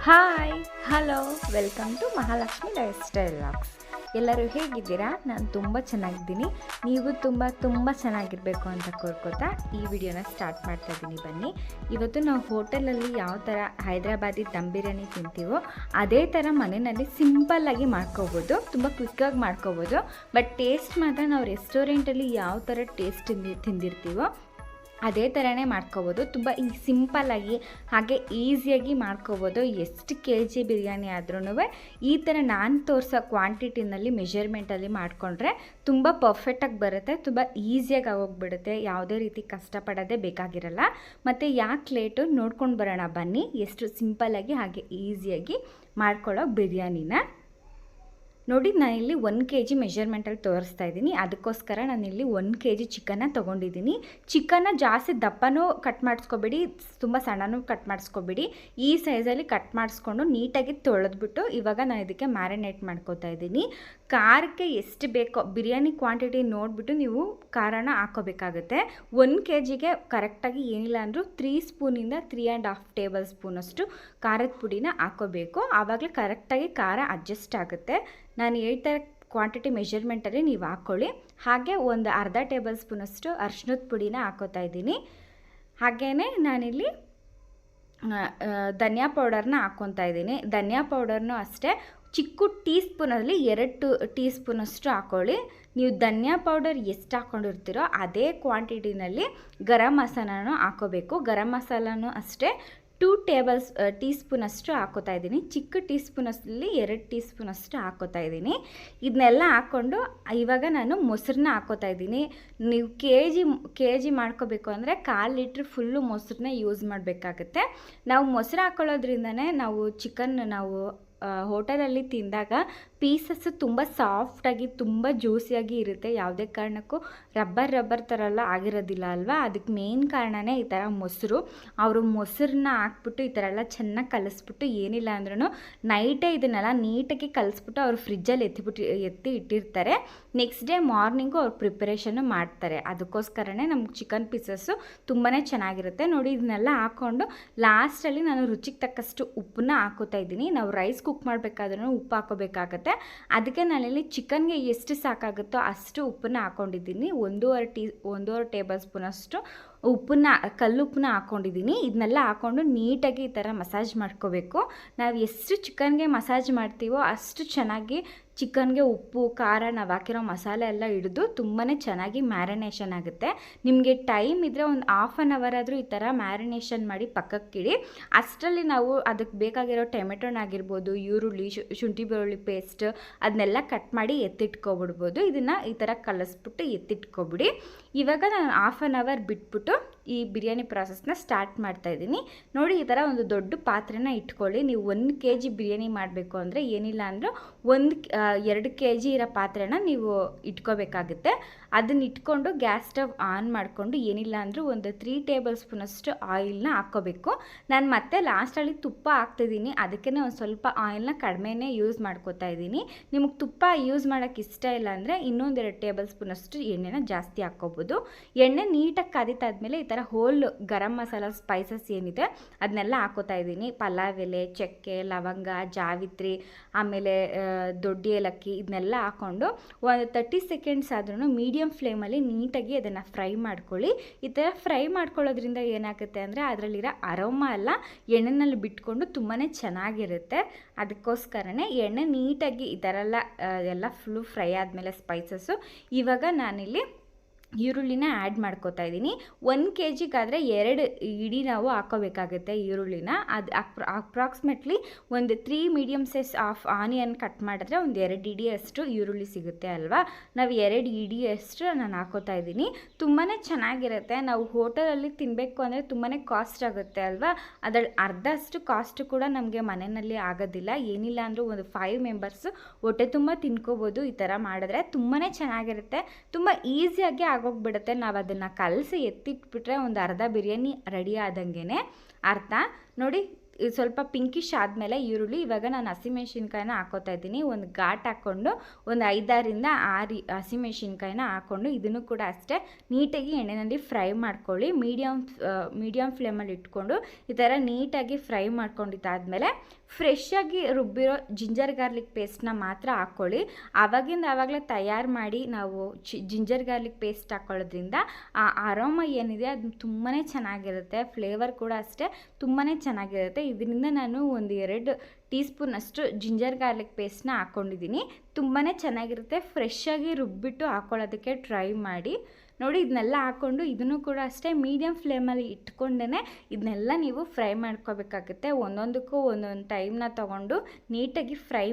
Hi hello welcome to Mahalakshmi life style vlogs. ಎಲ್ಲರೂ ಹೇಗಿದ್ದೀರಾ? ನಾನು ತುಂಬ ಚೆನ್ನಾಗಿದ್ದೀನಿ. ನೀವು ತುಂಬ ಚೆನ್ನಾಗಿರಬೇಕು ಅಂತ ಕೋರ್ಕೋತಾ ಈ ವಿಡಿಯೋನ ಸ್ಟಾರ್ಟ್ ಮಾಡ್ತಾ ಇದ್ದೀನಿ. ಬನ್ನಿ, ಇವತ್ತು ನಾವು ಹೋಟೆಲಲ್ಲಿ ಯಾವ ಥರ ಹೈದ್ರಾಬಾದಿ ದಮ್ ಬಿರಿಯಾನಿ ತಿಂತೀವೋ ಅದೇ ಥರ ಮನೆಯಲ್ಲಿ ಸಿಂಪಲ್ಲಾಗಿ ಮಾಡ್ಕೋಬೋದು, ತುಂಬ ಕ್ವಿಕ್ಕಾಗಿ ಮಾಡ್ಕೋಬೋದು. ಬಟ್ ಟೇಸ್ಟ್ ಮಾತ್ರ ನಾವು ರೆಸ್ಟೋರೆಂಟಲ್ಲಿ ಯಾವ ಥರ ಟೇಸ್ಟ್ ತಿಂದಿರ್ತೀವೋ ಅದೇ ಥರನೇ ಮಾಡ್ಕೋಬೋದು. ತುಂಬ ಸಿಂಪಲ್ಲಾಗಿ ಹಾಗೆ ಈಸಿಯಾಗಿ ಮಾಡ್ಕೋಬೋದು. ಎಷ್ಟು KG ಬಿರಿಯಾನಿ ಆದ್ರೂ ಈ ಥರ ನಾನು ತೋರಿಸೋ ಕ್ವಾಂಟಿಟಿನಲ್ಲಿ ಮೆಷರ್ಮೆಂಟಲ್ಲಿ ಮಾಡಿಕೊಂಡ್ರೆ ತುಂಬ ಪರ್ಫೆಕ್ಟಾಗಿ ಬರುತ್ತೆ, ತುಂಬ ಈಸಿಯಾಗಿ ಆಗೋಗ್ಬಿಡುತ್ತೆ. ಯಾವುದೇ ರೀತಿ ಕಷ್ಟಪಡೋದೇ ಬೇಕಾಗಿರಲ್ಲ. ಮತ್ತು ಯಾಕೆ ಲೇಟು ನೋಡ್ಕೊಂಡು ಬರೋಣ ಬನ್ನಿ, ಎಷ್ಟು ಸಿಂಪಲ್ಲಾಗಿ ಹಾಗೆ ಈಸಿಯಾಗಿ ಮಾಡ್ಕೊಳ್ಳೋ ಬಿರಿಯಾನಿನ ನೋಡಿ. ನಾನಿಲ್ಲಿ 1 kg ಮೆಷರ್ಮೆಂಟಲ್ಲಿ ತೋರಿಸ್ತಾ ಇದ್ದೀನಿ. ಅದಕ್ಕೋಸ್ಕರ ನಾನಿಲ್ಲಿ 1 kg ಚಿಕನ್ನ ತೊಗೊಂಡಿದ್ದೀನಿ. ಚಿಕನ್ನ ಜಾಸ್ತಿ ದಪ್ಪನೂ ಕಟ್ ಮಾಡಿಸ್ಕೊಬೇಡಿ, ತುಂಬ ಸಣ್ಣನೂ ಕಟ್ ಮಾಡಿಸ್ಕೊಬೇಡಿ. ಈ ಸೈಜಲ್ಲಿ ಕಟ್ ಮಾಡಿಸ್ಕೊಂಡು ನೀಟಾಗಿ ತೊಳೆದ್ಬಿಟ್ಟು ಇವಾಗ ನಾನು ಇದಕ್ಕೆ ಮ್ಯಾರಿನೇಟ್ ಮಾಡ್ಕೋತಾ ಇದ್ದೀನಿ. ಖಾರಕ್ಕೆ ಎಷ್ಟು ಬೇಕೋ ಬಿರಿಯಾನಿ ಕ್ವಾಂಟಿಟಿ ನೋಡಿಬಿಟ್ಟು ನೀವು ಖಾರನ ಹಾಕೋಬೇಕಾಗುತ್ತೆ. 1 kgಗೆ ಕರೆಕ್ಟಾಗಿ ಏನಿಲ್ಲ ಅಂದರೂ 3 ಸ್ಪೂನಿಂದ 3.5 ಟೇಬಲ್ ಸ್ಪೂನಷ್ಟು ಖಾರದ ಪುಡಿನ ಹಾಕೋಬೇಕು. ಆವಾಗಲೇ ಕರೆಕ್ಟಾಗಿ ಖಾರ ಅಡ್ಜಸ್ಟ್ ಆಗುತ್ತೆ. ನಾನು ಹೇಳ್ತಾ ಕ್ವಾಂಟಿಟಿ ಮೆಷರ್ಮೆಂಟಲ್ಲಿ ನೀವು ಹಾಕ್ಕೊಳ್ಳಿ. ಹಾಗೆ ಒಂದು ಅರ್ಧ ಟೇಬಲ್ ಸ್ಪೂನಷ್ಟು ಅರಿಶಿನದ ಪುಡಿನ ಹಾಕೋತಾ ಇದ್ದೀನಿ. ಹಾಗೆಯೇ ನಾನಿಲ್ಲಿ ಧನಿಯಾ ಪೌಡರ್ನ ಹಾಕ್ಕೊತಾ ಇದ್ದೀನಿ. ಧನಿಯಾ ಪೌಡರ್ನೂ ಅಷ್ಟೇ ಚಿಕ್ಕ ಟೀ ಸ್ಪೂನಲ್ಲಿ 2 ಟೀ ಸ್ಪೂನಷ್ಟು ಹಾಕ್ಕೊಳ್ಳಿ. ನೀವು ಧನಿಯಾ ಪೌಡರ್ ಎಷ್ಟು ಹಾಕ್ಕೊಂಡಿರ್ತೀರೋ ಅದೇ ಕ್ವಾಂಟಿಟಿನಲ್ಲಿ ಗರಂ ಮಸಾಲನೂ ಹಾಕೋಬೇಕು. ಗರಂ ಮಸಾಲನೂ ಅಷ್ಟೇ 2 ಟೀ ಸ್ಪೂನಷ್ಟು ಹಾಕೋತಾ ಇದ್ದೀನಿ. ಚಿಕ್ಕ ಟೀ ಸ್ಪೂನಲ್ಲಿ 2 ಟೀ ಸ್ಪೂನಷ್ಟು ಹಾಕೋತಾ ಇದ್ದೀನಿ. ಇದನ್ನೆಲ್ಲ ಹಾಕ್ಕೊಂಡು ಇವಾಗ ನಾನು ಮೊಸರನ್ನ ಹಾಕೋತಾ ಇದ್ದೀನಿ. ನೀವು ಕೆ ಜಿ ಮಾಡ್ಕೋಬೇಕು ಅಂದರೆ 1/4 ಲೀಟ್ರ್ ಫುಲ್ಲು ಮೊಸರನ್ನ ಯೂಸ್ ಮಾಡಬೇಕಾಗತ್ತೆ. ನಾವು ಮೊಸರು ಹಾಕ್ಕೊಳ್ಳೋದ್ರಿಂದನೇ ನಾವು ಚಿಕನ್ ಹೋಟೆಲಲ್ಲಿ ತಿಂದಾಗ ಪೀಸಸ್ಸು ತುಂಬ ಸಾಫ್ಟಾಗಿ ತುಂಬ ಜ್ಯೂಸಿಯಾಗಿ ಇರುತ್ತೆ. ಯಾವುದೇ ಕಾರಣಕ್ಕೂ ರಬ್ಬರ್ ಥರ ಎಲ್ಲ ಆಗಿರೋದಿಲ್ಲ ಅಲ್ವಾ. ಅದಕ್ಕೆ ಮೇನ್ ಕಾರಣವೇ ಈ ಥರ ಮೊಸರು. ಅವರು ಮೊಸರನ್ನ ಹಾಕ್ಬಿಟ್ಟು ಈ ಥರ ಎಲ್ಲ ಚೆನ್ನಾಗಿ ಕಲಿಸ್ಬಿಟ್ಟು ಏನಿಲ್ಲ ಅಂದ್ರೂ ನೈಟೇ ಇದನ್ನೆಲ್ಲ ನೀಟಾಗಿ ಕಲಿಸ್ಬಿಟ್ಟು ಅವರು ಫ್ರಿಜ್ಜಲ್ಲಿ ಎತ್ತಿ ಇಟ್ಟಿರ್ತಾರೆ. ನೆಕ್ಸ್ಟ್ ಡೇ ಮಾರ್ನಿಂಗು ಅವ್ರು ಪ್ರಿಪರೇಷನ್ನು ಮಾಡ್ತಾರೆ. ಅದಕ್ಕೋಸ್ಕರನೇ ನಮ್ಗೆ ಚಿಕನ್ ಪೀಸಸ್ಸು ತುಂಬಾ ಚೆನ್ನಾಗಿರುತ್ತೆ. ನೋಡಿ, ಇದನ್ನೆಲ್ಲ ಹಾಕ್ಕೊಂಡು ಲಾಸ್ಟಲ್ಲಿ ನಾನು ರುಚಿಗೆ ತಕ್ಕಷ್ಟು ಉಪ್ಪನ್ನ ಹಾಕೋತಾ ಇದ್ದೀನಿ. ನಾವು ರೈಸ್ ಕುಕ್ ಮಾಡಬೇಕಾದ್ರೂ ಉಪ್ಪು ಹಾಕೋಬೇಕಾಗತ್ತೆ. ಅದಕ್ಕೆ ನಾನಿಲ್ಲಿ ಚಿಕನ್ಗೆ ಎಷ್ಟು ಸಾಕಾಗುತ್ತೋ ಅಷ್ಟು ಉಪ್ಪನ್ನ ಹಾಕ್ಕೊಂಡಿದ್ದೀನಿ. 1.5 ಟೇಬಲ್ ಸ್ಪೂನಷ್ಟು ಕಲ್ಲುಪ್ಪನ್ನ ಹಾಕ್ಕೊಂಡಿದ್ದೀನಿ. ಇದನ್ನೆಲ್ಲ ಹಾಕ್ಕೊಂಡು ನೀಟಾಗಿ ಈ ಥರ ಮಸಾಜ್ ಮಾಡ್ಕೋಬೇಕು. ನಾವು ಎಷ್ಟು ಚಿಕನ್ಗೆ ಮಸಾಜ್ ಮಾಡ್ತೀವೋ ಅಷ್ಟು ಚೆನ್ನಾಗಿ ಚಿಕನ್ಗೆ ಉಪ್ಪು ಖಾರ ನಾವು ಹಾಕಿರೋ ಮಸಾಲೆ ಎಲ್ಲ ಹಿಡಿದು ತುಂಬಾ ಚೆನ್ನಾಗಿ ಮ್ಯಾರಿನೇಷನ್ ಆಗುತ್ತೆ. ನಿಮಗೆ ಟೈಮ್ ಇದ್ದರೆ ಒಂದು 1/2 ಅವರ್ ಆದರೂ ಈ ಥರ ಮ್ಯಾರಿನೇಷನ್ ಮಾಡಿ ಪಕ್ಕಕ್ಕಿಡಿ. ಅಷ್ಟರಲ್ಲಿ ನಾವು ಅದಕ್ಕೆ ಬೇಕಾಗಿರೋ ಟೊಮೆಟೊನಾಗಿರ್ಬೋದು, ಈರುಳ್ಳಿ, ಶುಂಠಿ ಬೆಳ್ಳುಳ್ಳಿ ಪೇಸ್ಟ್ ಅದನ್ನೆಲ್ಲ ಕಟ್ ಮಾಡಿ ಎತ್ತಿಟ್ಕೊಬಿಡ್ಬೋದು. ಇದನ್ನು ಈ ಥರ ಕಲಿಸ್ಬಿಟ್ಟು ಎತ್ತಿಟ್ಕೊಬಿಡಿ. ಇವಾಗ ನಾನು 1/2 ಅವರ್ ಬಿಟ್ಬಿಟ್ಟು ಈ ಬಿರಿಯಾನಿ ಪ್ರಾಸೆಸ್ನ ಸ್ಟಾರ್ಟ್ ಮಾಡ್ತಾಯಿದ್ದೀನಿ. ನೋಡಿ, ಈ ಥರ ಒಂದು ದೊಡ್ಡ ಪಾತ್ರೆನ ಇಟ್ಕೊಳ್ಳಿ. ನೀವು 1 kg ಬಿರಿಯಾನಿ ಮಾಡಬೇಕು ಅಂದರೆ ಏನಿಲ್ಲ ಅಂದರೂ 2 kg ಇರೋ ಪಾತ್ರೆನ ನೀವು ಇಟ್ಕೋಬೇಕಾಗುತ್ತೆ. ಅದನ್ನ ಇಟ್ಕೊಂಡು ಗ್ಯಾಸ್ ಸ್ಟವ್ ಆನ್ ಮಾಡಿಕೊಂಡು ಏನಿಲ್ಲ ಅಂದರೂ ಒಂದು 3 ಟೇಬಲ್ ಸ್ಪೂನಷ್ಟು ಆಯಿಲ್ನ ಹಾಕ್ಕೋಬೇಕು. ನಾನು ಮತ್ತೆ ಲಾಸ್ಟಲ್ಲಿ ತುಪ್ಪ ಹಾಕ್ತಿದ್ದೀನಿ. ಅದಕ್ಕೆ ಒಂದು ಸ್ವಲ್ಪ ಆಯಿಲ್ನ ಕಡಿಮೆನೇ ಯೂಸ್ ಮಾಡ್ಕೋತಾ ಇದ್ದೀನಿ. ನಿಮಗೆ ತುಪ್ಪ ಯೂಸ್ ಮಾಡೋಕ್ಕೆ ಇಷ್ಟ ಇಲ್ಲ ಅಂದರೆ ಇನ್ನೊಂದು 2 ಟೇಬಲ್ ಸ್ಪೂನಷ್ಟು ಎಣ್ಣೆನ ಜಾಸ್ತಿ ಹಾಕ್ಕೋಬೋದು. ಎಣ್ಣೆ ನೀಟಾಗಿ ಕಾದಿತ್ತಾದ್ಮೇಲೆ ಈ ಥರ ಹೋಲ್ ಗರಂ ಮಸಾಲ ಸ್ಪೈಸಸ್ ಏನಿದೆ ಅದನ್ನೆಲ್ಲ ಹಾಕೋತಾ ಇದ್ದೀನಿ. ಪಲಾವ್ ಎಲೆ, ಚಕ್ಕೆ, ಲವಂಗ, ಜಾವಿತ್ರಿ, ಆಮೇಲೆ ದೊಡ್ಡ ಏಲಕ್ಕಿ ಇದನ್ನೆಲ್ಲ ಹಾಕ್ಕೊಂಡು ಒಂದು 30 ಸೆಕೆಂಡ್ಸ್ ಆದ್ರೂ ಮೀಡಿಯಮ್ ಫ್ಲೇಮಲ್ಲಿ ನೀಟಾಗಿ ಅದನ್ನು ಫ್ರೈ ಮಾಡ್ಕೊಳ್ಳಿ. ಈ ಥರ ಫ್ರೈ ಮಾಡ್ಕೊಳ್ಳೋದ್ರಿಂದ ಏನಾಗುತ್ತೆ ಅಂದರೆ ಅದರಲ್ಲಿರೋ ಅರೋಮಾ ಎಲ್ಲ ಎಣ್ಣೆನಲ್ಲಿ ಬಿಟ್ಕೊಂಡು ತುಂಬಾ ಚೆನ್ನಾಗಿರುತ್ತೆ. ಅದಕ್ಕೋಸ್ಕರನೇ ಎಣ್ಣೆ ನೀಟಾಗಿ ಈ ಥರ ಎಲ್ಲ ಫುಲ್ಲು ಫ್ರೈ ಆದಮೇಲೆ ಸ್ಪೈಸಸ್ಸು ಇವಾಗ ನಾನಿಲ್ಲಿ ಈರುಳ್ಳಿನ ಆ್ಯಡ್ ಮಾಡ್ಕೋತಾ ಇದ್ದೀನಿ. 1 kgಗಾದರೆ 2 ಇಡೀ ನಾವು ಹಾಕೋಬೇಕಾಗುತ್ತೆ ಈರುಳ್ಳಿನ. ಅದು ಅಪ್ರಾಕ್ಸಿಮೇಟ್ಲಿ ಒಂದು 3 ಮೀಡಿಯಮ್ ಸೈಜ್ ಆನಿಯನ್ ಕಟ್ ಮಾಡಿದ್ರೆ ಒಂದು 2 ಇಡಿಯಷ್ಟು ಈರುಳ್ಳಿ ಸಿಗುತ್ತೆ ಅಲ್ವಾ. ನಾವು 2 ಇಡಿಯಷ್ಟು ನಾನು ಹಾಕೋತಾ ಇದ್ದೀನಿ. ತುಂಬಾ ಚೆನ್ನಾಗಿರುತ್ತೆ. ನಾವು ಹೋಟೆಲಲ್ಲಿ ತಿನ್ನಬೇಕು ಅಂದರೆ ತುಂಬಾ ಕಾಸ್ಟ್ ಆಗುತ್ತೆ ಅಲ್ವಾ. ಅದರಲ್ಲಿ ಅರ್ಧಷ್ಟು ಕಾಸ್ಟು ಕೂಡ ನಮಗೆ ಮನೆಯಲ್ಲಿ ಆಗೋದಿಲ್ಲ. ಏನಿಲ್ಲ ಅಂದರೂ ಒಂದು 5 ಮೆಂಬರ್ಸು ಹೊಟ್ಟೆ ತುಂಬ ತಿನ್ಕೋಬೋದು. ಈ ಥರ ಮಾಡಿದ್ರೆ ತುಂಬಾ ಚೆನ್ನಾಗಿರುತ್ತೆ, ತುಂಬ ಈಸಿಯಾಗಿ ಆಗೋಗ್ಬಿಡುತ್ತೆ. ನಾವು ಅದನ್ನು ಕಲಸಿ ಎತ್ತಿಟ್ಬಿಟ್ರೆ ಒಂದು ಅರ್ಧ ಬಿರಿಯಾನಿ ರೆಡಿ ಆದಂಗೆ ಅರ್ಥ. ನೋಡಿ, ಸ್ವಲ್ಪ ಪಿಂಕಿಶ್ ಆದಮೇಲೆ ಈರುಳ್ಳಿ, ಇವಾಗ ನಾನು ಹಸಿಮೆಣ್ಸಿನ್ಕಾಯಿನ ಹಾಕೋತಾ ಇದ್ದೀನಿ. ಒಂದು ಘಾಟ್ ಹಾಕ್ಕೊಂಡು ಒಂದು 5-6 ಹಸಿಮೆಣ್ಸಿನ್ಕಾಯಿನ ಹಾಕ್ಕೊಂಡು ಇದನ್ನು ಕೂಡ ಅಷ್ಟೇ ನೀಟಾಗಿ ಎಣ್ಣೆಯಲ್ಲಿ ಫ್ರೈ ಮಾಡ್ಕೊಳ್ಳಿ. ಮೀಡಿಯಮ್ ಫ್ಲೇಮಲ್ಲಿ ಇಟ್ಕೊಂಡು ಈ ಥರ ನೀಟಾಗಿ ಫ್ರೈ ಮಾಡ್ಕೊಂಡಿದ್ದಾದಮೇಲೆ ಫ್ರೆಶ್ಶಾಗಿ ರುಬ್ಬಿರೋ ಜಿಂಜರ್ ಗಾರ್ಲಿಕ್ ಪೇಸ್ಟ್ನ ಮಾತ್ರ ಹಾಕ್ಕೊಳ್ಳಿ. ಆವಾಗಲೇ ತಯಾರು ಮಾಡಿ ನಾವು ಜಿಂಜರ್ ಗಾರ್ಲಿಕ್ ಪೇಸ್ಟ್ ಹಾಕ್ಕೊಳ್ಳೋದ್ರಿಂದ ಆ ಅರೋಮ ಏನಿದೆ ಅದು ತುಂಬಾ ಚೆನ್ನಾಗಿರುತ್ತೆ. ಫ್ಲೇವರ್ ಕೂಡ ಅಷ್ಟೇ ತುಂಬಾ ಚೆನ್ನಾಗಿರುತ್ತೆ. ಇದರಿಂದ ನಾನು ಒಂದು 2 ಟೀ ಸ್ಪೂನಷ್ಟು ಜಿಂಜರ್ ಗಾರ್ಲಿಕ್ ಪೇಸ್ಟ್ನ ಹಾಕ್ಕೊಂಡಿದ್ದೀನಿ. ತುಂಬಾ ಚೆನ್ನಾಗಿರುತ್ತೆ. ಫ್ರೆಶ್ಶಾಗಿ ರುಬ್ಬಿಟ್ಟು ಹಾಕ್ಕೊಳ್ಳೋದಕ್ಕೆ ಟ್ರೈ ಮಾಡಿ. ನೋಡಿ, ಇದನ್ನೆಲ್ಲ ಹಾಕ್ಕೊಂಡು ಇದನ್ನು ಕೂಡ ಅಷ್ಟೇ ಮೀಡಿಯಮ್ ಫ್ಲೇಮಲ್ಲಿ ಇಟ್ಕೊಂಡೇ ಇದನ್ನೆಲ್ಲ ನೀವು ಫ್ರೈ ಮಾಡ್ಕೋಬೇಕಾಗುತ್ತೆ. ಒಂದೊಂದಕ್ಕೂ ಒಂದೊಂದು ಟೈಮ್ನ ತೊಗೊಂಡು ನೀಟಾಗಿ ಫ್ರೈ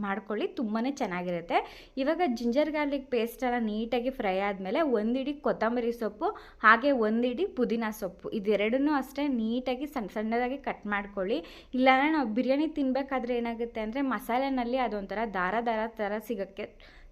ಮಾಡ್ಕೊಳ್ಳಿ. ತುಂಬಾ ಚೆನ್ನಾಗಿರುತ್ತೆ. ಇವಾಗ ಜಿಂಜರ್ ಗಾರ್ಲಿಕ್ ಪೇಸ್ಟೆಲ್ಲ ನೀಟಾಗಿ ಫ್ರೈ ಆದಮೇಲೆ 1 ಹಿಡಿ ಕೊತ್ತಂಬರಿ ಸೊಪ್ಪು ಹಾಗೆ 1 ಹಿಡಿ ಪುದೀನ ಸೊಪ್ಪು ಇದೆರಡನ್ನೂ ಅಷ್ಟೇ ನೀಟಾಗಿ ಸಣ್ಣದಾಗಿ ಕಟ್ ಮಾಡ್ಕೊಳ್ಳಿ. ಇಲ್ಲಾಂದರೆ ನಾವು ಬಿರಿಯಾನಿ ತಿನ್ನಬೇಕಾದ್ರೆ ಏನಾಗುತ್ತೆ ಅಂದರೆ ಮಸಾಲೆನಲ್ಲಿ ಅದೊಂಥರ ದಾರ ಥರ ಸಿಗೋಕ್ಕೆ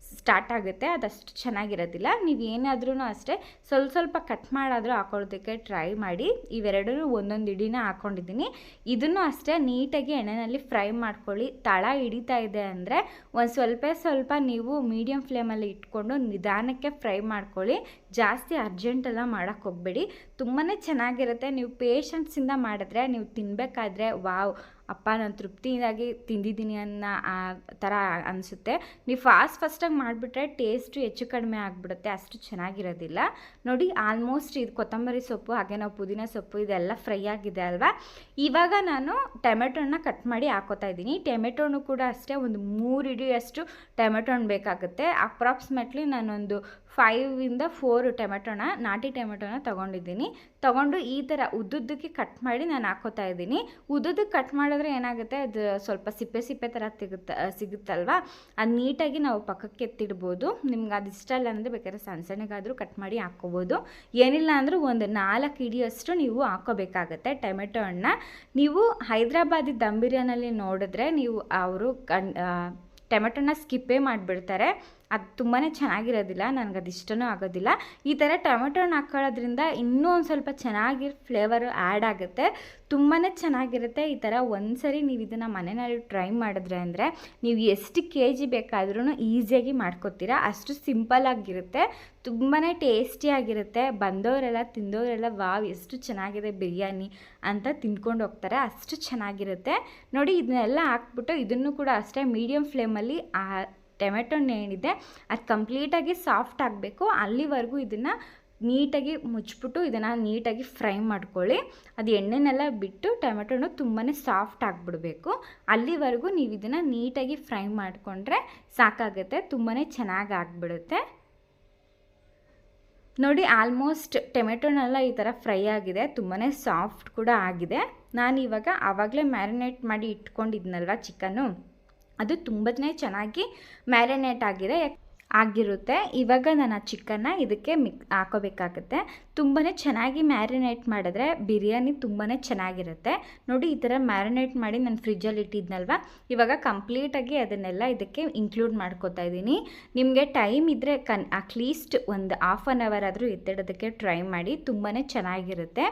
ಸ್ಟಾರ್ಟ್ ಆಗುತ್ತೆ. ಅದಷ್ಟು ಚೆನ್ನಾಗಿರೋದಿಲ್ಲ. ನೀವು ಏನಾದ್ರೂ ಅಷ್ಟೇ ಸ್ವಲ್ಪ ಕಟ್ ಮಾಡಾದರೂ ಹಾಕೊಳ್ಳೋದಕ್ಕೆ ಟ್ರೈ ಮಾಡಿ. ಇವೆರಡೂ ಒಂದೊಂದು ಹಿಡಿನ ಹಾಕ್ಕೊಂಡಿದ್ದೀನಿ. ಇದನ್ನು ಅಷ್ಟೇ ನೀಟಾಗಿ ಎಣ್ಣೆಯಲ್ಲಿ ಫ್ರೈ ಮಾಡ್ಕೊಳ್ಳಿ. ತಳ ಹಿಡಿತಾ ಇದೆ ಅಂದರೆ ಒಂದು ಸ್ವಲ್ಪ ನೀವು ಮೀಡಿಯಮ್ ಫ್ಲೇಮಲ್ಲಿ ಇಟ್ಕೊಂಡು ನಿಧಾನಕ್ಕೆ ಫ್ರೈ ಮಾಡ್ಕೊಳ್ಳಿ. ಜಾಸ್ತಿ ಅರ್ಜೆಂಟೆಲ್ಲ ಮಾಡೋಕ್ಕೆ ಹೋಗಬೇಡಿ. ತುಂಬಾ ಚೆನ್ನಾಗಿರುತ್ತೆ. ನೀವು ಪೇಷನ್ಸಿಂದ ಮಾಡಿದ್ರೆ ನೀವು ತಿನ್ನಬೇಕಾದ್ರೆ ವಾವ್ ಅಪ್ಪ ನಾನು ತೃಪ್ತಿಯಾಗಿ ತಿಂದಿದ್ದೀನಿ ಅನ್ನೋ ಆ ಥರ ಅನಿಸುತ್ತೆ. ನೀವು ಫಾಸ್ಟಾಗಿ ಮಾಡಿಬಿಟ್ರೆ ಟೇಸ್ಟು ಹೆಚ್ಚು ಕಡಿಮೆ ಆಗಿಬಿಡುತ್ತೆ, ಅಷ್ಟು ಚೆನ್ನಾಗಿರೋದಿಲ್ಲ. ನೋಡಿ, ಆಲ್ಮೋಸ್ಟ್ ಇದು ಕೊತ್ತಂಬರಿ ಸೊಪ್ಪು ಹಾಗೆ ನಾವು ಪುದೀನ ಸೊಪ್ಪು ಇದೆಲ್ಲ ಫ್ರೈ ಆಗಿದೆ ಅಲ್ವಾ. ಇವಾಗ ನಾನು ಟೊಮೆಟೊನ ಕಟ್ ಮಾಡಿ ಹಾಕೋತಾ ಇದ್ದೀನಿ. ಟೊಮೆಟೊನು ಕೂಡ ಅಷ್ಟೇ ಒಂದು 3 ಹಿಡಿಯಷ್ಟು ಟೊಮೆಟೊನ ಬೇಕಾಗುತ್ತೆ. ಅಪ್ರಾಕ್ಸಿಮೇಟ್ಲಿ ನಾನೊಂದು 5-4 ಟೊಮೆಟೊನ ನಾಟಿ ಟೊಮೆಟೊನ ತೊಗೊಂಡು ಈ ಥರ ಉದ್ದುದ್ದಕ್ಕೆ ಕಟ್ ಮಾಡಿ ನಾನು ಹಾಕೋತಾ ಇದ್ದೀನಿ. ಉದ್ದುದ್ದಕ್ಕೆ ಕಟ್ ಮಾಡಿದ್ರೆ ಏನಾಗುತ್ತೆ, ಅದು ಸ್ವಲ್ಪ ಸಿಪ್ಪೆ ಥರ ಸಿಗುತ್ತಲ್ವ, ಅದು ನೀಟಾಗಿ ನಾವು ಪಕ್ಕಕ್ಕೆ ಎತ್ತಿಡ್ಬೋದು. ನಿಮ್ಗೆ ಅದು ಇಷ್ಟ ಇಲ್ಲ ಅಂದರೆ ಬೇಕಾದ್ರೆ ಸಣ್ಣಗಾದರೂ ಕಟ್ ಮಾಡಿ ಹಾಕ್ಕೋಬೋದು. ಏನಿಲ್ಲ ಅಂದರೂ ಒಂದು 4 ಹಿಡಿಯಷ್ಟು ನೀವು ಹಾಕ್ಕೋಬೇಕಾಗತ್ತೆ ಟೊಮೆಟೊ ಹಣ್ಣ. ನೀವು ಹೈದ್ರಾಬಾದಿ ದಮ್ ಬಿರಿಯಾನಿಯಲ್ಲಿ ನೋಡಿದ್ರೆ ನೀವು ಅವರು ಟೊಮೆಟೊನ ಸ್ಕಿಪ್ಪೇ ಮಾಡಿಬಿಡ್ತಾರೆ. ಅದು ತುಂಬಾ ಚೆನ್ನಾಗಿರೋದಿಲ್ಲ, ನನಗದು ಇಷ್ಟನೂ ಆಗೋದಿಲ್ಲ. ಈ ಥರ ಟೊಮೆಟೊನ ಹಾಕ್ಕೊಳ್ಳೋದ್ರಿಂದ ಇನ್ನೂ ಒಂದು ಸ್ವಲ್ಪ ಚೆನ್ನಾಗಿ ಫ್ಲೇವರು ಆ್ಯಡ್ ಆಗುತ್ತೆ. ತುಂಬಾ ಚೆನ್ನಾಗಿರುತ್ತೆ. ಈ ಥರ ಒಂದ್ಸರಿ ನೀವು ಇದನ್ನು ಮನೆಯಲ್ಲಿ ಟ್ರೈ ಮಾಡಿದ್ರೆ ಅಂದರೆ ನೀವು ಎಷ್ಟು kg ಬೇಕಾದ್ರೂ ಈಸಿಯಾಗಿ ಮಾಡ್ಕೊತೀರಾ. ಅಷ್ಟು ಸಿಂಪಲ್ಲಾಗಿರುತ್ತೆ, ತುಂಬಾ ಟೇಸ್ಟಿಯಾಗಿರುತ್ತೆ. ತಿಂದವರೆಲ್ಲ ವಾವ್ ಎಷ್ಟು ಚೆನ್ನಾಗಿದೆ ಬಿರಿಯಾನಿ ಅಂತ ತಿಂದ್ಕೊಂಡು ಹೋಗ್ತಾರೆ, ಅಷ್ಟು ಚೆನ್ನಾಗಿರುತ್ತೆ. ನೋಡಿ, ಇದನ್ನೆಲ್ಲ ಹಾಕ್ಬಿಟ್ಟು ಇದನ್ನು ಕೂಡ ಅಷ್ಟೇ ಮೀಡಿಯಮ್ ಫ್ಲೇಮಲ್ಲಿ ಟೊಮೆಟೊನ ಏನಿದೆ ಅದು ಕಂಪ್ಲೀಟಾಗಿ ಸಾಫ್ಟ್ ಆಗಬೇಕು. ಅಲ್ಲಿವರೆಗೂ ಇದನ್ನು ನೀಟಾಗಿ ಮುಚ್ಚಿಬಿಟ್ಟು ಇದನ್ನು ನೀಟಾಗಿ ಫ್ರೈ ಮಾಡ್ಕೊಳ್ಳಿ. ಅದು ಎಣ್ಣೆನೆಲ್ಲ ಬಿಟ್ಟು ಟೊಮೆಟೊನು ತುಂಬಾ ಸಾಫ್ಟ್ ಆಗಿಬಿಡಬೇಕು. ಅಲ್ಲಿವರೆಗೂ ನೀವು ಇದನ್ನು ನೀಟಾಗಿ ಫ್ರೈ ಮಾಡಿಕೊಂಡ್ರೆ ಸಾಕಾಗುತ್ತೆ. ತುಂಬಾ ಚೆನ್ನಾಗಿ ಆಗಿಬಿಡುತ್ತೆ. ನೋಡಿ, ಆಲ್ಮೋಸ್ಟ್ ಟೊಮೆಟೊನೆಲ್ಲ ಈ ಥರ ಫ್ರೈ ಆಗಿದೆ, ತುಂಬಾ ಸಾಫ್ಟ್ ಕೂಡ ಆಗಿದೆ. ನಾನಿವಾಗ ಆವಾಗಲೇ ಮ್ಯಾರಿನೇಟ್ ಮಾಡಿ ಇಟ್ಕೊಂಡಿದ್ನಲ್ವ ಚಿಕನ್ನು, ಅದು ತುಂಬಾ ಚೆನ್ನಾಗಿ ಮ್ಯಾರಿನೇಟ್ ಆಗಿರುತ್ತೆ. ಇವಾಗ ನಾನು ಆ ಚಿಕನ್ನ ಇದಕ್ಕೆ ಹಾಕೋಬೇಕಾಗುತ್ತೆ. ತುಂಬಾ ಚೆನ್ನಾಗಿ ಮ್ಯಾರಿನೇಟ್ ಮಾಡಿದ್ರೆ ಬಿರಿಯಾನಿ ತುಂಬಾ ಚೆನ್ನಾಗಿರುತ್ತೆ. ನೋಡಿ, ಈ ಥರ ಮ್ಯಾರಿನೇಟ್ ಮಾಡಿ ನಾನು ಫ್ರಿಜ್ಜಲ್ಲಿ ಇಟ್ಟಿದ್ನಲ್ವ, ಇವಾಗ ಕಂಪ್ಲೀಟಾಗಿ ಅದನ್ನೆಲ್ಲ ಇದಕ್ಕೆ ಇನ್ಕ್ಲೂಡ್ ಮಾಡ್ಕೋತಾ ಇದ್ದೀನಿ. ನಿಮಗೆ ಟೈಮ್ ಇದ್ದರೆ ಅಟ್ಲೀಸ್ಟ್ ಒಂದು ½ ಅನ್ ಅವರ್ ಆದರೂ ಎತ್ತಿಡೋದಕ್ಕೆ ಟ್ರೈ ಮಾಡಿ, ತುಂಬಾ ಚೆನ್ನಾಗಿರುತ್ತೆ.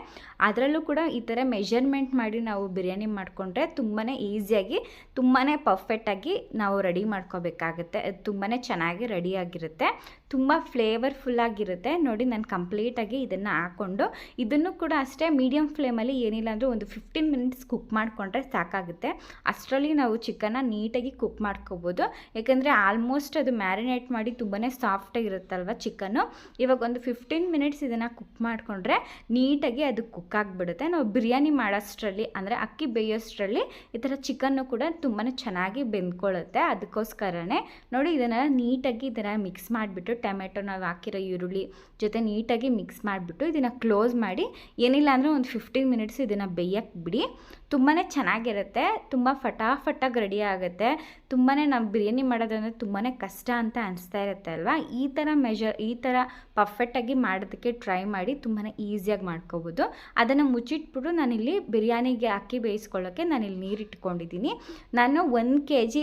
ಅದರಲ್ಲೂ ಕೂಡ ಈ ಥರ ಮೆಷರ್ಮೆಂಟ್ ಮಾಡಿ ನಾವು ಬಿರಿಯಾನಿ ಮಾಡಿಕೊಂಡ್ರೆ ತುಂಬಾ ಈಸಿಯಾಗಿ ತುಂಬಾ ಪರ್ಫೆಕ್ಟಾಗಿ ನಾವು ರೆಡಿ ಮಾಡ್ಕೋಬೇಕಾಗುತ್ತೆ. ತುಂಬಾ ಚೆನ್ನಾಗಿ ರೆಡಿಯಾಗಿರುತ್ತೆ, ತುಂಬ ಫ್ಲೇವರ್ಫುಲ್ಲಾಗಿರುತ್ತೆ. ನೋಡಿ, ನಾನು ಕಂಪ್ಲೀಟಾಗಿ ಇದನ್ನು ಹಾಕ್ಕೊಂಡು ಇದನ್ನು ಕೂಡ ಅಷ್ಟೇ ಮೀಡಿಯಮ್ ಫ್ಲೇಮಲ್ಲಿ ಏನಿಲ್ಲ ಅಂದರೂ ಒಂದು 15 ಮಿನಿಟ್ಸ್ ಕುಕ್ ಮಾಡಿಕೊಂಡ್ರೆ ಸಾಕಾಗುತ್ತೆ. ಅಷ್ಟರಲ್ಲಿ ನಾವು ಚಿಕನ್ನ ನೀಟಾಗಿ ಕುಕ್ ಮಾಡ್ಕೋಬೋದು. ಯಾಕಂದರೆ ಆಲ್ಮೋಸ್ಟ್ ಅದು ಮ್ಯಾರಿನೇಟ್ ಮಾಡಿ ತುಂಬಾ ಸಾಫ್ಟಾಗಿರುತ್ತಲ್ವ ಚಿಕನ್ನು. ಇವಾಗ ಒಂದು 15 ಮಿನಿಟ್ಸ್ ಇದನ್ನು ಕುಕ್ ಮಾಡಿಕೊಂಡ್ರೆ ನೀಟಾಗಿ ಅದು ಕುಕ್ ಆಗಿಬಿಡುತ್ತೆ. ನಾವು ಬಿರಿಯಾನಿ ಮಾಡೋಷ್ಟರಲ್ಲಿ ಅಂದರೆ ಅಕ್ಕಿ ಬೇಯೋಷ್ಟರಲ್ಲಿ ಈ ಥರ ಚಿಕನ್ನು ಕೂಡ ತುಂಬಾ ಚೆನ್ನಾಗಿ ಬೆಂದ್ಕೊಳ್ಳುತ್ತೆ. ಅದಕ್ಕೋಸ್ಕರನೇ ನೋಡಿ, ಇದನ್ನು ನೀಟಾಗಿ ಇದನ್ನು ಮಿಕ್ಸ್ ಮಾಡಿಬಿಟ್ಟು ಟೊಮೆಟೊ ನಾವು ಹಾಕಿರೋ ಈರುಳ್ಳಿ ಜೊತೆ ನೀಟಾಗಿ ಮಿಕ್ಸ್ ಮಾಡಿಬಿಟ್ಟು ಇದನ್ನು ಕ್ಲೋಸ್ ಮಾಡಿ ಏನಿಲ್ಲ ಅಂದರೆ ಒಂದು 15 ಮಿನಿಟ್ಸ್ ಇದನ್ನು ಬೇಯಕ್ಕೆ ಬಿಡಿ. ತುಂಬಾ ಚೆನ್ನಾಗಿರುತ್ತೆ, ತುಂಬ ಫಟಾಫಟಾಗಿ ರೆಡಿ ಆಗುತ್ತೆ. ತುಂಬಾ ನಾವು ಬಿರಿಯಾನಿ ಮಾಡೋದಂದರೆ ತುಂಬಾ ಕಷ್ಟ ಅಂತ ಅನಿಸ್ತಾ ಇರುತ್ತೆ ಅಲ್ವಾ. ಈ ಥರ ಪರ್ಫೆಕ್ಟಾಗಿ ಮಾಡೋದಕ್ಕೆ ಟ್ರೈ ಮಾಡಿ, ತುಂಬಾ ಈಸಿಯಾಗಿ ಮಾಡ್ಕೋಬೋದು. ಅದನ್ನು ಮುಚ್ಚಿಟ್ಬಿಟ್ಟು ನಾನಿಲ್ಲಿ ಬಿರಿಯಾನಿಗೆ ಅಕ್ಕಿ ಬೇಯಿಸ್ಕೊಳ್ಳೋಕ್ಕೆ ನಾನಿಲ್ಲಿ ನೀರು ಇಟ್ಕೊಂಡಿದ್ದೀನಿ. ನಾನು 1 kg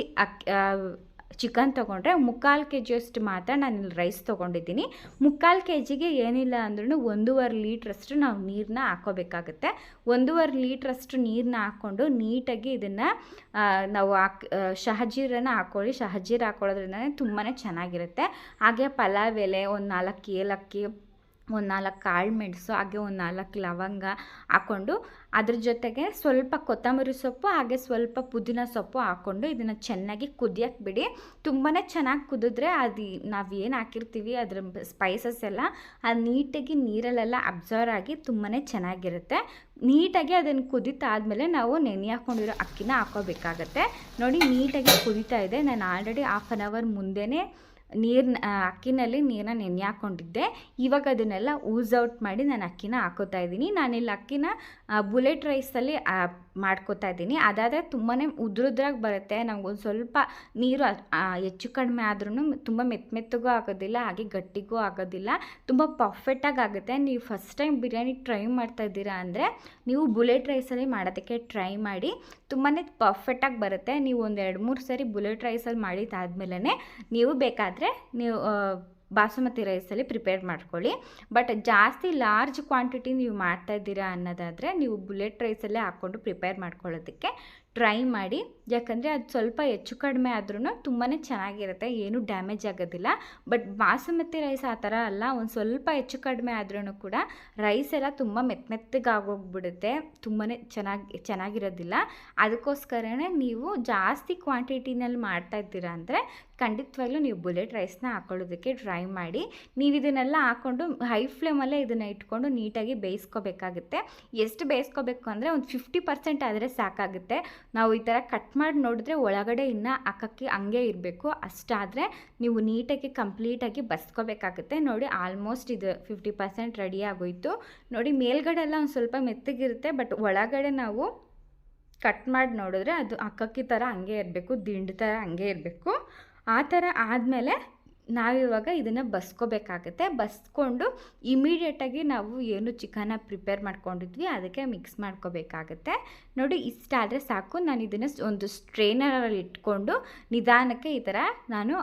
ಚಿಕನ್ ತೊಗೊಂಡ್ರೆ 3/4 kg ಮಾತ್ರ ನಾನಿಲ್ಲಿ ರೈಸ್ ತೊಗೊಂಡಿದ್ದೀನಿ. 3/4 kgಗೆ ಏನಿಲ್ಲ ಅಂದ್ರೂ 1.5 ಲೀಟ್ರಷ್ಟು ನಾವು ನೀರನ್ನ ಹಾಕ್ಕೋಬೇಕಾಗುತ್ತೆ. 1.5 ಲೀಟ್ರಷ್ಟು ನೀರನ್ನ ಹಾಕ್ಕೊಂಡು ನೀಟಾಗಿ ಇದನ್ನು ನಾವು ಶಹಜೀರನ ಹಾಕ್ಕೊಳ್ಳಿ. ಶಹಜೀರ ಹಾಕ್ಕೊಳ್ಳೋದ್ರಿಂದ ತುಂಬಾ ಚೆನ್ನಾಗಿರುತ್ತೆ. ಹಾಗೆ ಪಲಾವ್ ಎಲೆ, ಒಂದು 4 ಏಲಕ್ಕಿ, ಒಂದು 4 ಕಾಳು ಮೆಣಸು, ಹಾಗೆ ಒಂದು 4 ಲವಂಗ ಹಾಕ್ಕೊಂಡು ಅದ್ರ ಜೊತೆಗೆ ಸ್ವಲ್ಪ ಕೊತ್ತಂಬರಿ ಸೊಪ್ಪು, ಹಾಗೆ ಸ್ವಲ್ಪ ಪುದೀನ ಸೊಪ್ಪು ಹಾಕ್ಕೊಂಡು ಇದನ್ನು ಚೆನ್ನಾಗಿ ಕುದಿಯಕ್ಕೆ ಬಿಡಿ. ತುಂಬಾ ಚೆನ್ನಾಗಿ ಕುದಿದ್ರೆ ಅದು ನಾವು ಏನು ಹಾಕಿರ್ತೀವಿ ಅದ್ರ ಸ್ಪೈಸಸ್ ಎಲ್ಲ ಅದು ನೀಟಾಗಿ ನೀರಲ್ಲೆಲ್ಲ ಅಬ್ಸರ್ವ್ ಆಗಿ ತುಂಬಾ ಚೆನ್ನಾಗಿರುತ್ತೆ. ನೀಟಾಗಿ ಅದನ್ನು ಕುದೀತಾ ಆದಮೇಲೆ ನಾವು ನೆನೆ ಹಾಕ್ಕೊಂಡಿರೋ ಅಕ್ಕಿನ ಹಾಕ್ಕೋಬೇಕಾಗತ್ತೆ. ನೋಡಿ ನೀಟಾಗಿ ಕುದೀತಾ ಇದೆ. ನಾನು ಆಲ್ರೆಡಿ 1/2 hour ಮುಂದೆನೇ ಅಕ್ಕಿನಲ್ಲಿ ನೀರನ್ನ ನೆನೆ ಹಾಕ್ಕೊಂಡಿದ್ದೆ. ಇವಾಗ ಅದನ್ನೆಲ್ಲ ಔಟ್ ಮಾಡಿ ನಾನು ಅಕ್ಕಿನ ಹಾಕೋತಾ ಇದ್ದೀನಿ. ನಾನಿಲ್ಲಿ ಅಕ್ಕಿನ ಬುಲೆಟ್ ರೈಸಲ್ಲಿ ಮಾಡ್ಕೋತಾ ಇದ್ದೀನಿ. ಅದಾದರೆ ತುಂಬಾ ಉದ್ರುದ್ರಾಗಿ ಬರುತ್ತೆ. ನಮಗೊಂದು ಸ್ವಲ್ಪ ನೀರು ಹೆಚ್ಚು ಕಡಿಮೆ ಆದ್ರೂ ತುಂಬ ಮೆತ್ತಗೂ ಆಗೋದಿಲ್ಲ, ಹಾಗೆ ಗಟ್ಟಿಗೂ ಆಗೋದಿಲ್ಲ, ತುಂಬ ಪರ್ಫೆಕ್ಟಾಗಿ ಆಗುತ್ತೆ. ನೀವು ಫಸ್ಟ್ ಟೈಮ್ ಬಿರಿಯಾನಿ ಟ್ರೈ ಮಾಡ್ತಾ ಇದ್ದೀರಾ ಅಂದರೆ ನೀವು ಬುಲೆಟ್ ರೈಸಲ್ಲಿ ಮಾಡೋದಕ್ಕೆ ಟ್ರೈ ಮಾಡಿ. ತುಂಬಾ ಪರ್ಫೆಕ್ಟಾಗಿ ಬರುತ್ತೆ. ನೀವು ಒಂದು 2-3 ಸರಿ ಬುಲೆಟ್ ರೈಸಲ್ಲಿ ಮಾಡಿದ್ದಾದ್ಮೇಲೆ ನೀವು ಬೇಕಾದರೆ ನೀವು ಬಾಸುಮತಿ ರೈಸಲ್ಲಿ ಪ್ರಿಪೇರ್ ಮಾಡ್ಕೊಳ್ಳಿ. ಬಟ್ ಜಾಸ್ತಿ ಲಾರ್ಜ್ ಕ್ವಾಂಟಿಟಿ ನೀವು ಮಾಡ್ತಾಯಿದ್ದೀರಾ ಅನ್ನೋದಾದರೆ ನೀವು ಬುಲೆಟ್ ರೈಸಲ್ಲೇ ಹಾಕ್ಕೊಂಡು ಪ್ರಿಪೇರ್ ಮಾಡ್ಕೊಳ್ಳೋದಕ್ಕೆ ಟ್ರೈ ಮಾಡಿ. ಯಾಕಂದರೆ ಅದು ಸ್ವಲ್ಪ ಹೆಚ್ಚು ಕಡಿಮೆ ಆದ್ರೂ ತುಂಬಾ ಚೆನ್ನಾಗಿರುತ್ತೆ, ಏನೂ ಡ್ಯಾಮೇಜ್ ಆಗೋದಿಲ್ಲ. ಬಟ್ ಬಾಸುಮತಿ ರೈಸ್ ಆ ಥರ ಅಲ್ಲ, ಒಂದು ಸ್ವಲ್ಪ ಹೆಚ್ಚು ಕಡಿಮೆ ಆದ್ರೂ ಕೂಡ ರೈಸ್ ಎಲ್ಲ ತುಂಬ ಮೆತ್ತಗೆ ಆಗೋಗ್ಬಿಡುತ್ತೆ, ತುಂಬಾ ಚೆನ್ನಾಗಿರೋದಿಲ್ಲ. ಅದಕ್ಕೋಸ್ಕರನೇ ನೀವು ಜಾಸ್ತಿ ಕ್ವಾಂಟಿಟಿನಲ್ಲಿ ಮಾಡ್ತಾಯಿದ್ದೀರಾ ಅಂದರೆ ಖಂಡಿತವಾಗ್ಲೂ ನೀವು ಬುಲೆಟ್ ರೈಸ್ನ ಹಾಕ್ಕೊಳ್ಳೋದಕ್ಕೆ ಟ್ರೈ ಮಾಡಿ. ನೀವು ಇದನ್ನೆಲ್ಲ ಹಾಕ್ಕೊಂಡು ಹೈ ಫ್ಲೇಮಲ್ಲೇ ಇದನ್ನು ಇಟ್ಕೊಂಡು ನೀಟಾಗಿ ಬೇಯಿಸ್ಕೋಬೇಕಾಗುತ್ತೆ. ಎಷ್ಟು ಬೇಯಿಸ್ಕೋಬೇಕು ಅಂದರೆ ಒಂದು 50% ಆದರೆ ಸಾಕಾಗುತ್ತೆ. ನಾವು ಈ ಥರ ಕಟ್ ಮಾಡಿ ನೋಡಿದ್ರೆ ಒಳಗಡೆ ಇನ್ನೂ ಅಕ್ಕಿ ಹಂಗೆ ಇರಬೇಕು. ಅಷ್ಟಾದರೆ ನೀವು ನೀಟಾಗಿ ಕಂಪ್ಲೀಟಾಗಿ ಬಸ್ಕೋಬೇಕಾಗುತ್ತೆ. ನೋಡಿ ಆಲ್ಮೋಸ್ಟ್ ಇದು 50% ರೆಡಿ ಆಗೋಯಿತು. ನೋಡಿ ಮೇಲ್ಗಡೆ ಎಲ್ಲ ಒಂದು ಸ್ವಲ್ಪ ಮೆತ್ತಗಿರುತ್ತೆ, ಬಟ್ ಒಳಗಡೆ ನಾವು ಕಟ್ ಮಾಡಿ ನೋಡಿದ್ರೆ ಅದು ಅಕ್ಕಿ ಥರ ಹಂಗೆ ಇರಬೇಕು, ದಿಂಡು ಥರ ಹಂಗೆ ಇರಬೇಕು. ಆ ಥರ ಆದಮೇಲೆ ನಾವಿವಾಗ ಇದನ್ನು ಬಸ್ಕೋಬೇಕಾಗುತ್ತೆ. ಬಸ್ಕೊಂಡು ಇಮಿಡಿಯೇಟಾಗಿ ನಾವು ಏನು ಚಿಕನ್ನ ಪ್ರಿಪೇರ್ ಮಾಡ್ಕೊಂಡಿದ್ವಿ ಅದಕ್ಕೆ ಮಿಕ್ಸ್ ಮಾಡ್ಕೋಬೇಕಾಗತ್ತೆ. ನೋಡಿ ಇಷ್ಟಾದರೆ ಸಾಕು. ನಾನು ಇದನ್ನು ಒಂದು ಸ್ಟ್ರೈನರಲ್ಲಿ ಇಟ್ಕೊಂಡು ನಿಧಾನಕ್ಕೆ ಈ ಥರ ನಾನು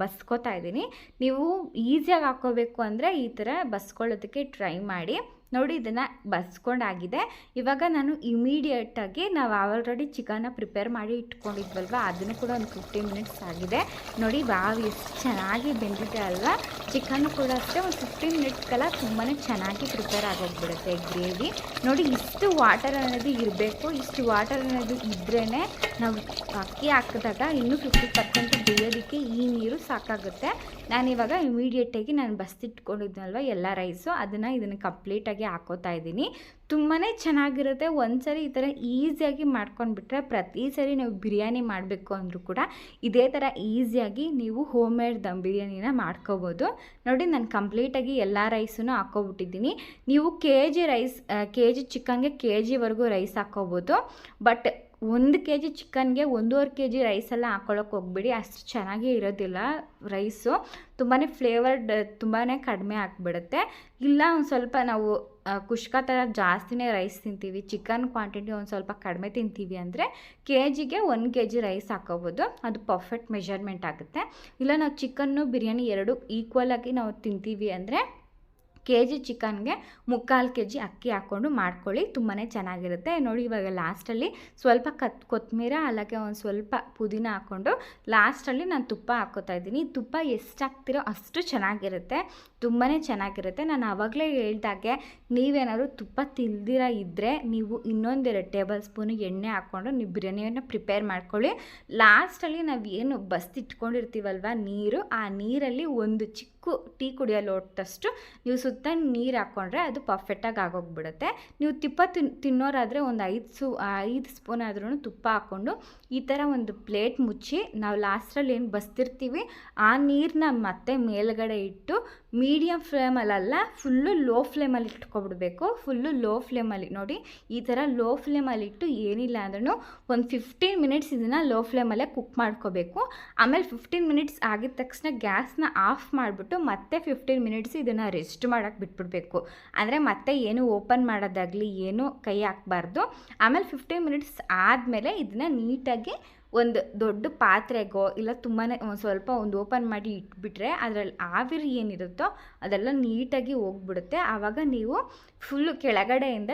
ಬಸ್ಕೋತಾ ಇದ್ದೀನಿ. ನೀವು ಈಸಿಯಾಗಿ ಹಾಕ್ಕೋಬೇಕು ಅಂದರೆ ಈ ಥರ ಬಸ್ಕೊಳ್ಳೋದಕ್ಕೆ ಟ್ರೈ ಮಾಡಿ. ನೋಡಿ ಇದನ್ನು ಬಸ್ಕೊಂಡಾಗಿದೆ. ಇವಾಗ ನಾನು ಇಮಿಡಿಯೇಟಾಗಿ ನಾವು ಆಲ್ರೆಡಿ ಚಿಕನ್ನ ಪ್ರಿಪೇರ್ ಮಾಡಿ ಇಟ್ಕೊಂಡಿದ್ವಲ್ವ ಅದನ್ನು ಕೂಡ ಒಂದು 15 ಮಿನಿಟ್ಸ್ ಆಗಿದೆ. ನೋಡಿ ಎಷ್ಟು ಚೆನ್ನಾಗಿ ಬೆಂದಿದೆ ಅಲ್ವಾ. ಚಿಕನ್ನು ಕೂಡ ಅಷ್ಟೇ ಒಂದು 15 ಮಿನಿಟ್ಸ್ಗೆಲ್ಲ ತುಂಬಾ ಚೆನ್ನಾಗಿ ಪ್ರಿಪೇರ್ ಆಗೋಗ್ಬಿಡುತ್ತೆ ಗ್ರೇವಿ. ನೋಡಿ ಇಷ್ಟು ವಾಟರ್ ಅನ್ನೋದು ಇರಬೇಕು. ಇಷ್ಟು ವಾಟರ್ ಅನ್ನೋದು ಇದ್ರೇ ನಾವು ಅಕ್ಕಿ ಹಾಕಿದಾಗ ಇನ್ನೂ 50% ಬೇಯೋದಕ್ಕೆ ಈ ನೀರು ಸಾಕಾಗುತ್ತೆ. ನಾನಿವಾಗ ಇಮಿಡಿಯೇಟಾಗಿ ನಾನು ಬಸ್ತಿಟ್ಕೊಂಡಿದ್ನಲ್ವ ಎಲ್ಲ ರೈಸು ಇದನ್ನು ಕಂಪ್ಲೀಟಾಗಿ ಹಾಕೋತಾ ಇದ್ದೀನಿ. ತುಂಬಾ ಚೆನ್ನಾಗಿರುತ್ತೆ. ಒಂದ್ಸರಿ ಈ ಥರ ಈಸಿಯಾಗಿ ಮಾಡ್ಕೊಂಡ್ಬಿಟ್ರೆ ಪ್ರತಿ ಸರಿ ನೀವು ಬಿರಿಯಾನಿ ಮಾಡಬೇಕು ಅಂದರೂ ಕೂಡ ಇದೇ ಥರ ಈಸಿಯಾಗಿ ನೀವು ಹೋಮ್ ಮೇಡ್ ದಮ್ ಬಿರಿಯಾನಿನ ಮಾಡ್ಕೋಬೋದು. ನೋಡಿ ನಾನು ಕಂಪ್ಲೀಟಾಗಿ ಎಲ್ಲ ರೈಸನ್ನು ಹಾಕ್ಕೊಬಿಟ್ಟಿದ್ದೀನಿ. ನೀವು KG ಚಿಕನ್ಗೆ KGವರೆಗೂ ರೈಸ್ ಹಾಕ್ಕೋಬೋದು. ಬಟ್ 1 kg ಚಿಕನ್ಗೆ 1.5 kg ರೈಸೆಲ್ಲ ಹಾಕ್ಕೊಳ್ಳೋಕೆ ಹೋಗ್ಬಿಡಿ, ಅಷ್ಟು ಚೆನ್ನಾಗೇ ಇರೋದಿಲ್ಲ ರೈಸು. ತುಂಬಾ ಫ್ಲೇವರ್ಡ್ ತುಂಬಾ ಕಡಿಮೆ ಆಗಿಬಿಡುತ್ತೆ. ಇಲ್ಲ ಒಂದು ಸ್ವಲ್ಪ ನಾವು ಕುಷ್ಕ ಥರ ಜಾಸ್ತಿನೇ ರೈಸ್ ತಿಂತೀವಿ, ಚಿಕನ್ ಕ್ವಾಂಟಿಟಿ ಒಂದು ಸ್ವಲ್ಪ ಕಡಿಮೆ ತಿಂತೀವಿ ಅಂದರೆ KGಗೆ 1 kg ರೈಸ್ ಹಾಕೋಬೋದು. ಅದು ಪರ್ಫೆಕ್ಟ್ ಮೆಜರ್ಮೆಂಟ್ ಆಗುತ್ತೆ. ಇಲ್ಲ ನಾವು ಚಿಕನ್ನು ಬಿರಿಯಾನಿ ಎರಡು ಈಕ್ವಲಾಗಿ ನಾವು ತಿಂತೀವಿ ಅಂದರೆ KG ಚಿಕನ್ಗೆ 3/4 kg ಅಕ್ಕಿ ಹಾಕ್ಕೊಂಡು ಮಾಡ್ಕೊಳ್ಳಿ, ತುಂಬಾ ಚೆನ್ನಾಗಿರುತ್ತೆ. ನೋಡಿ ಇವಾಗ ಲಾಸ್ಟಲ್ಲಿ ಸ್ವಲ್ಪ ಕೊತ್ತಂಬರಿ ಹಾಗೆ ಒಂದು ಸ್ವಲ್ಪ ಪುದೀನ ಹಾಕ್ಕೊಂಡು ಲಾಸ್ಟಲ್ಲಿ ನಾನು ತುಪ್ಪ ಹಾಕ್ಕೋತಾ ಇದ್ದೀನಿ. ತುಪ್ಪ ಎಷ್ಟು ಹಾಕ್ತಿರೋ ಅಷ್ಟು ಚೆನ್ನಾಗಿರುತ್ತೆ, ತುಂಬಾ ಚೆನ್ನಾಗಿರುತ್ತೆ. ನಾನು ಆವಾಗಲೇ ಹೇಳ್ದಾಗೆ ನೀವೇನಾದರೂ ತುಪ್ಪ ತಿಲ್ದಿರ ಇದ್ದರೆ ನೀವು ಇನ್ನೊಂದು 2 ಟೇಬಲ್ ಸ್ಪೂನು ಎಣ್ಣೆ ಹಾಕ್ಕೊಂಡು ನೀವು ಬಿರಿಯಾನಿಯನ್ನು ಪ್ರಿಪೇರ್ ಮಾಡ್ಕೊಳ್ಳಿ. ಲಾಸ್ಟಲ್ಲಿ ನಾವು ಏನು ಬಸ್ತಿಟ್ಕೊಂಡಿರ್ತೀವಲ್ವ ನೀರು, ಆ ನೀರಲ್ಲಿ ಒಂದು ಚಿಕ್ಕ ಟೀ ಕುಡಿಯೋ ಲೋಟದಷ್ಟು ನೀವು ಸುತ್ತ ನೀರು ಹಾಕ್ಕೊಂಡ್ರೆ ಅದು ಪರ್ಫೆಕ್ಟಾಗಿ ಆಗೋಗ್ಬಿಡುತ್ತೆ. ನೀವು ತುಪ್ಪ ತಿನ್ನೋರಾದರೆ ಒಂದು 5 ಸ್ಪೂನ್ ಆದ್ರೂ ತುಪ್ಪ ಹಾಕ್ಕೊಂಡು ಈ ಥರ ಒಂದು ಪ್ಲೇಟ್ ಮುಚ್ಚಿ ನಾವು ಲಾಸ್ಟಲ್ಲಿ ಏನು ಬಸ್ತಿರ್ತೀವಿ ಆ ನೀರನ್ನ ಮತ್ತೆ ಮೇಲ್ಗಡೆ ಇಟ್ಟು ಮೀಡಿಯಮ್ ಫ್ಲೇಮಲ್ಲ ಫುಲ್ಲು ಲೋ ಫ್ಲೇಮಲ್ಲಿ ಇಟ್ಕೊಬಿಡ್ಬೇಕು. ಫುಲ್ಲು ಲೋ ಫ್ಲೇಮಲ್ಲಿ ನೋಡಿ ಈ ಥರ ಲೋ ಫ್ಲೇಮಲ್ಲಿ ಇಟ್ಟು ಏನಿಲ್ಲ ಅಂದ್ರೂ ಒಂದು 15 ಮಿನಿಟ್ಸ್ ಇದನ್ನು ಲೋ ಫ್ಲೇಮಲ್ಲೇ ಕುಕ್ ಮಾಡ್ಕೋಬೇಕು. ಆಮೇಲೆ 15 ಮಿನಿಟ್ಸ್ ಆಗಿದ ತಕ್ಷಣ ಗ್ಯಾಸ್ನ ಆಫ್ ಮಾಡಿಬಿಟ್ಟು ಮತ್ತೆ 15 ಮಿನಿಟ್ಸ್ ಇದನ್ನು ರೆಸ್ಟ್ ಮಾಡೋಕ್ಕೆ ಬಿಟ್ಬಿಡಬೇಕು. ಅಂದರೆ ಮತ್ತೆ ಏನು ಓಪನ್ ಮಾಡೋದಾಗಲಿ ಏನು ಕೈ ಹಾಕಬಾರ್ದು. ಆಮೇಲೆ 15 ಮಿನಿಟ್ಸ್ ಆದಮೇಲೆ ಇದನ್ನು ನೀಟಾಗಿ ಒಂದು ದೊಡ್ಡ ಪಾತ್ರೆಗೋ ಇಲ್ಲ ತುಂಬಾ ಸ್ವಲ್ಪ ಒಂದು ಓಪನ್ ಮಾಡಿ ಇಟ್ಬಿಟ್ರೆ ಅದರಲ್ಲಿ ಆವಿರಿ ಏನಿರುತ್ತೋ ಅದೆಲ್ಲ ನೀಟಾಗಿ ಹೋಗ್ಬಿಡುತ್ತೆ. ಆವಾಗ ನೀವು ಫುಲ್ಲು ಕೆಳಗಡೆಯಿಂದ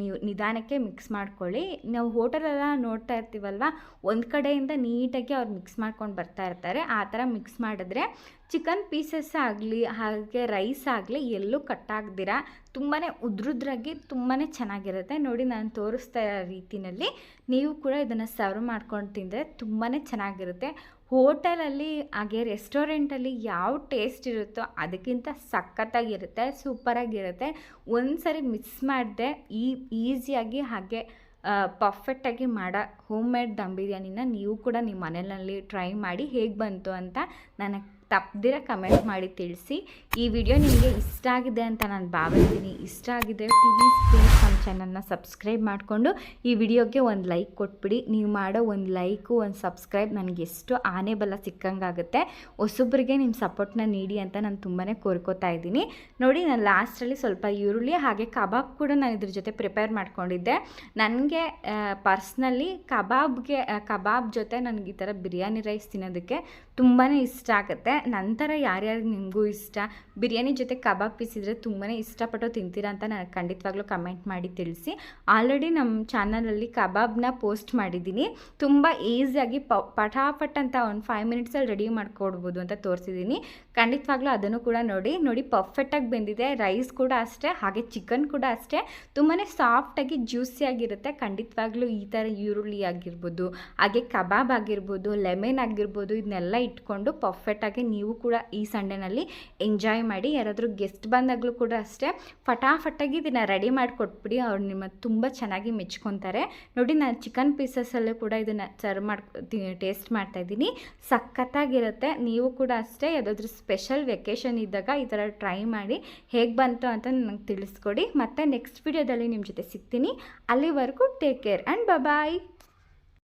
ನೀವು ನಿಧಾನಕ್ಕೆ ಮಿಕ್ಸ್ ಮಾಡ್ಕೊಳ್ಳಿ. ನಾವು ಹೋಟೆಲೆಲ್ಲ ನೋಡ್ತಾ ಇರ್ತೀವಲ್ವ, ಒಂದು ಕಡೆಯಿಂದ ನೀಟಾಗಿ ಅವ್ರು ಮಿಕ್ಸ್ ಮಾಡ್ಕೊಂಡು ಬರ್ತಾ ಇರ್ತಾರೆ. ಆ ಥರ ಮಿಕ್ಸ್ ಮಾಡಿದ್ರೆ ಚಿಕನ್ ಪೀಸಸ್ ಆಗಲಿ ಹಾಗೆ ರೈಸ್ ಆಗಲಿ ಎಲ್ಲೂ ಕಟ್ಟಾಗ್ದಿರ ತುಂಬಾ ಉದ್ರುದ್ರಾಗಿ ತುಂಬಾ ಚೆನ್ನಾಗಿರುತ್ತೆ. ನೋಡಿ, ನಾನು ತೋರಿಸ್ತಾ ಇರೋ ರೀತಿಯಲ್ಲಿ ನೀವು ಕೂಡ ಇದನ್ನು ಸರ್ವ್ ಮಾಡ್ಕೊಂಡು ತಿಂದರೆ ತುಂಬಾ ಚೆನ್ನಾಗಿರುತ್ತೆ. ಹೋಟೆಲಲ್ಲಿ ಹಾಗೆ ರೆಸ್ಟೋರೆಂಟಲ್ಲಿ ಯಾವ ಟೇಸ್ಟ್ ಇರುತ್ತೋ ಅದಕ್ಕಿಂತ ಸಖತ್ತಾಗಿರುತ್ತೆ, ಸೂಪರಾಗಿರುತ್ತೆ. ಒಂದು ಸರಿ ಮಿಸ್ ಮಾಡಿದೆ ಈಸಿಯಾಗಿ ಹಾಗೆ ಪರ್ಫೆಕ್ಟಾಗಿ ಮಾಡೋ ಹೋಮ್ ಮೇಡ್ ದಮ್ ಬಿರಿಯಾನಿನ ನೀವು ಕೂಡ ನಿಮ್ಮ ಮನೆಯಲ್ಲಿ ಟ್ರೈ ಮಾಡಿ ಹೇಗೆ ಬಂತು ಅಂತ ನನಗೆ ತಪ್ಪದಿರ ಕಮೆಂಟ್ ಮಾಡಿ ತಿಳಿಸಿ. ಈ ವಿಡಿಯೋ ನಿಮಗೆ ಇಷ್ಟ ಆಗಿದೆ ಅಂತ ನಾನು ಭಾವಿಸ್ತೀನಿ. ಇಷ್ಟ ಆಗಿದ್ದರೆ ಪ್ಲೀಸ್ ನಮ್ಮ ಚಾನಲ್ನ ಸಬ್ಸ್ಕ್ರೈಬ್ ಮಾಡಿಕೊಂಡು ಈ ವಿಡಿಯೋಗೆ ಒಂದು ಲೈಕ್ ಕೊಟ್ಬಿಡಿ. ನೀವು ಮಾಡೋ ಒಂದು ಲೈಕು ಒಂದು ಸಬ್ಸ್ಕ್ರೈಬ್ ನನಗೆ ಎಷ್ಟು ಆನೆ ಬಲ ಸಿಕ್ಕಂಗಾಗುತ್ತೆ. ಹೊಸೊಬ್ಬರಿಗೆ ನಿಮ್ಮ ಸಪೋರ್ಟ್ನ ನೀಡಿ ಅಂತ ನಾನು ತುಂಬಾ ಕೋರ್ಕೋತಾ ಇದ್ದೀನಿ. ನೋಡಿ, ನಾನು ಲಾಸ್ಟಲ್ಲಿ ಸ್ವಲ್ಪ ಈರುಳ್ಳಿ ಹಾಗೆ ಕಬಾಬ್ ಕೂಡ ನಾನು ಇದ್ರ ಜೊತೆ ಪ್ರಿಪೇರ್ ಮಾಡ್ಕೊಂಡಿದ್ದೆ. ನನಗೆ ಪರ್ಸ್ನಲಿ ಕಬಾಬ್ ಜೊತೆ ನನಗೆ ಈ ಥರ ಬಿರಿಯಾನಿ ರೈಸ್ ತಿನ್ನೋದಕ್ಕೆ ತುಂಬಾ ಇಷ್ಟ ಆಗುತ್ತೆ. ನಂತರ ಯಾರ್ಯಾರು ನಿಮಗೂ ಇಷ್ಟ ಬಿರಿಯಾನಿ ಜೊತೆ ಕಬಾಬ್ ಪೀಸ್ ಇದ್ದರೆ ತುಂಬಾ ಇಷ್ಟಪಟ್ಟು ತಿಂತೀರಾ ಅಂತ ನನಗೆ ಖಂಡಿತವಾಗ್ಲೂ ಕಮೆಂಟ್ ಮಾಡಿ ತಿಳಿಸಿ. ಆಲ್ರೆಡಿ ನಮ್ಮ ಚಾನಲಲ್ಲಿ ಕಬಾಬ್ನ ಪೋಸ್ಟ್ ಮಾಡಿದ್ದೀನಿ. ತುಂಬ ಈಸಿಯಾಗಿ ಪಟಾಪಟ್ ಅಂತ ಒಂದು 5 ಮಿನಿಟ್ಸಲ್ಲಿ ರೆಡಿ ಮಾಡ್ಕೊಡ್ಬೋದು ಅಂತ ತೋರಿಸಿದ್ದೀನಿ. ಖಂಡಿತವಾಗ್ಲೂ ಅದನ್ನು ಕೂಡ ನೋಡಿ ಪರ್ಫೆಕ್ಟಾಗಿ ಬೆಂದಿದೆ. ರೈಸ್ ಕೂಡ ಅಷ್ಟೇ, ಹಾಗೆ ಚಿಕನ್ ಕೂಡ ಅಷ್ಟೇ ತುಂಬಾ ಸಾಫ್ಟಾಗಿ ಜ್ಯೂಸಿಯಾಗಿರುತ್ತೆ. ಖಂಡಿತವಾಗ್ಲೂ ಈ ಥರ ಈರುಳ್ಳಿ ಆಗಿರ್ಬೋದು, ಹಾಗೆ ಕಬಾಬ್ ಆಗಿರ್ಬೋದು, ಲೆಮನ್ ಆಗಿರ್ಬೋದು, ಇದನ್ನೆಲ್ಲ ಇಟ್ಕೊಂಡು ಪರ್ಫೆಕ್ಟಾಗಿ ನೀವು ಕೂಡ ಈ ಸಂಡೇನಲ್ಲಿ ಎಂಜಾಯ್ ಮಾಡಿ. ಯಾರಾದರೂ ಗೆಸ್ಟ್ ಬಂದಾಗಲೂ ಕೂಡ ಅಷ್ಟೇ ಫಟಾಫಟಾಗಿ ಇದನ್ನು ರೆಡಿ ಮಾಡಿಕೊಟ್ಬಿಡಿ, ಅವ್ರು ನಿಮ್ಮ ತುಂಬ ಚೆನ್ನಾಗಿ ಮೆಚ್ಕೊತಾರೆ. ನೋಡಿ, ನಾನು ಚಿಕನ್ ಪೀಸಸ್ಸಲ್ಲೂ ಕೂಡ ಇದನ್ನು ಸರ್ವ್ ಟೇಸ್ಟ್ ಮಾಡ್ತಾಯಿದ್ದೀನಿ. ಸಖತ್ತಾಗಿರುತ್ತೆ. ನೀವು ಕೂಡ ಅಷ್ಟೇ ಯಾವುದಾದ್ರೂ ಸ್ಪೆಷಲ್ ವೆಕೇಷನ್ ಇದ್ದಾಗ ಈ ಥರ ಟ್ರೈ ಮಾಡಿ ಹೇಗೆ ಬಂತು ಅಂತ ನನಗೆ ತಿಳಿಸ್ಕೊಡಿ. ಮತ್ತು ನೆಕ್ಸ್ಟ್ ವಿಡಿಯೋದಲ್ಲಿ ನಿಮ್ಮ ಜೊತೆ ಸಿಗ್ತೀನಿ. ಅಲ್ಲಿವರೆಗೂ ಟೇಕ್ ಕೇರ್ ಆ್ಯಂಡ್ ಬಾಯ್.